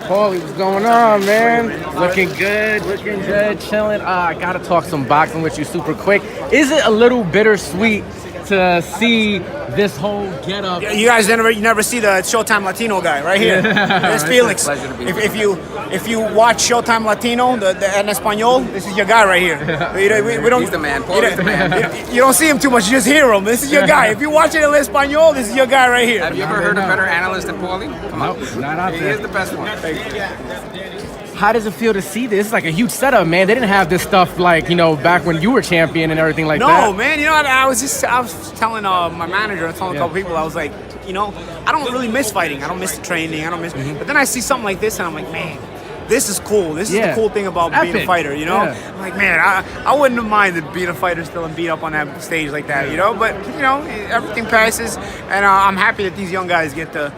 Paulie, what's going on, man? Looking good, chilling. I gotta talk some boxing with you super quick. Is it a little bittersweet to see this whole getup? You guys never see the Showtime Latino guy right here. There's Felix. If you watch Showtime Latino, the en español, this is your guy right here. We don't. He's the man. Paulie's the man. You don't see him too much. You just hear him. This is your guy. If you watch it in español, this is your guy right here. Have you ever heard a better analyst than Paulie? Come on. Nope, not out He there. is the best one. How does it feel to see this? It's like a huge setup, man. They didn't have this stuff like, back when you were champion and everything like that. No, man. You know, I was telling my manager, I was telling a couple people, I was like, I don't really miss fighting. I don't miss the training. I don't miss. But then I see something like this, and I'm like, man, this is cool. This is the cool thing about being a fighter, I'm like, man, I wouldn't have minded being a fighter still and beat up on that stage like that, But everything passes, and I'm happy that these young guys get a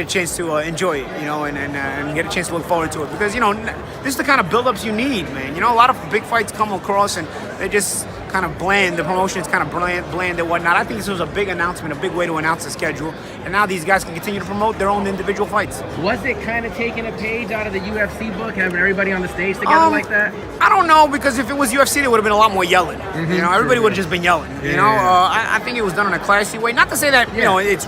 chance to enjoy it, and get a chance to look forward to it, because this is the kind of build-ups you need, man. A lot of big fights come across and they just kind of bland. The promotion is kind of bland and whatnot. I think this was a big announcement, a big way to announce the schedule, and now these guys can continue to promote their own individual fights. Was it kind of taking a page out of the UFC book, having everybody on the stage together like that? I don't know, because if it was UFC, there would have been a lot more yelling. Everybody would have just been yelling. I think it was done in a classy way. Not to say that it's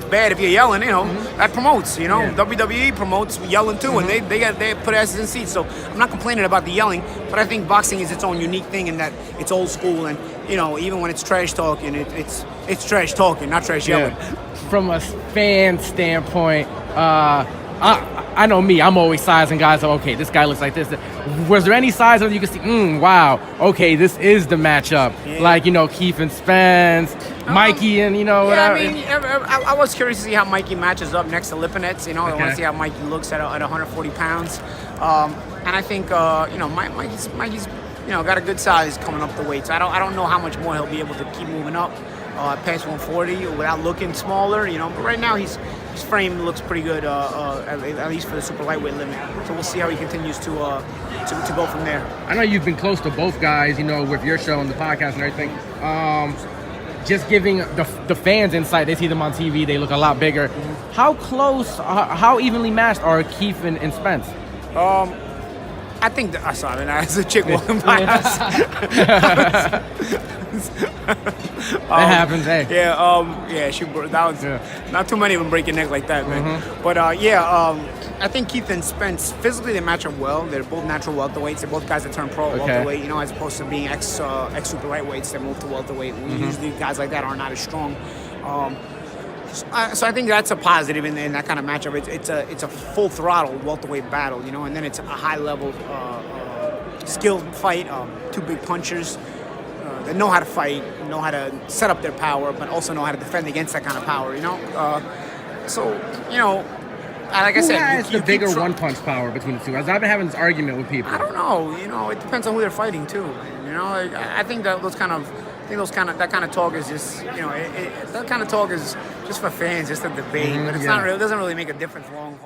bad if you're yelling. That promotes. WWE promotes yelling too, and they put asses in seats. So I'm not complaining about the yelling, but I think boxing is its own unique thing in that it's old school, and even when it's trash talking, it's trash talking, not trash yelling. From a fan standpoint, I know me. I'm always sizing guys up. Okay, this guy looks like this. Was there any size that you could see? Wow. Okay, this is the matchup. Yeah. Like Keith and Spence, Mikey, and whatever. I was curious to see how Mikey matches up next to Lipinets. I want to see how Mikey looks at 140 pounds. And I think Mikey's got a good size coming up the weights. I don't know how much more he'll be able to keep moving up past 140 without looking smaller. But right now his frame looks pretty good, at least for the super lightweight limit. So we'll see how he continues to go from there. I know you've been close to both guys, with your show and the podcast and everything. Just giving the fans insight, they see them on TV, they look a lot bigger. How close, how evenly matched are Keith and Spence? I think I saw it as a chick walking by us. That happens, hey. That was not too many of them break your neck like that, man. But I think Keith and Spence, physically they match up well. They're both natural welterweights. They're both guys that turn pro welterweight, as opposed to being ex super lightweights that move to welterweight. Usually guys like that are not as strong. So I think that's a positive in that kind of matchup. It's a full throttle welterweight battle, and then it's a high level skilled fight. Two big punchers that know how to fight, know how to set up their power, but also know how to defend against that kind of power. Like I said, who has the bigger one-punch power between the two? As I've been having this argument with people. I don't know. It depends on who they're fighting too. I think that that kind of talk is just, that kind of talk is just for fans, just a debate. But it's not real. It doesn't really make a difference long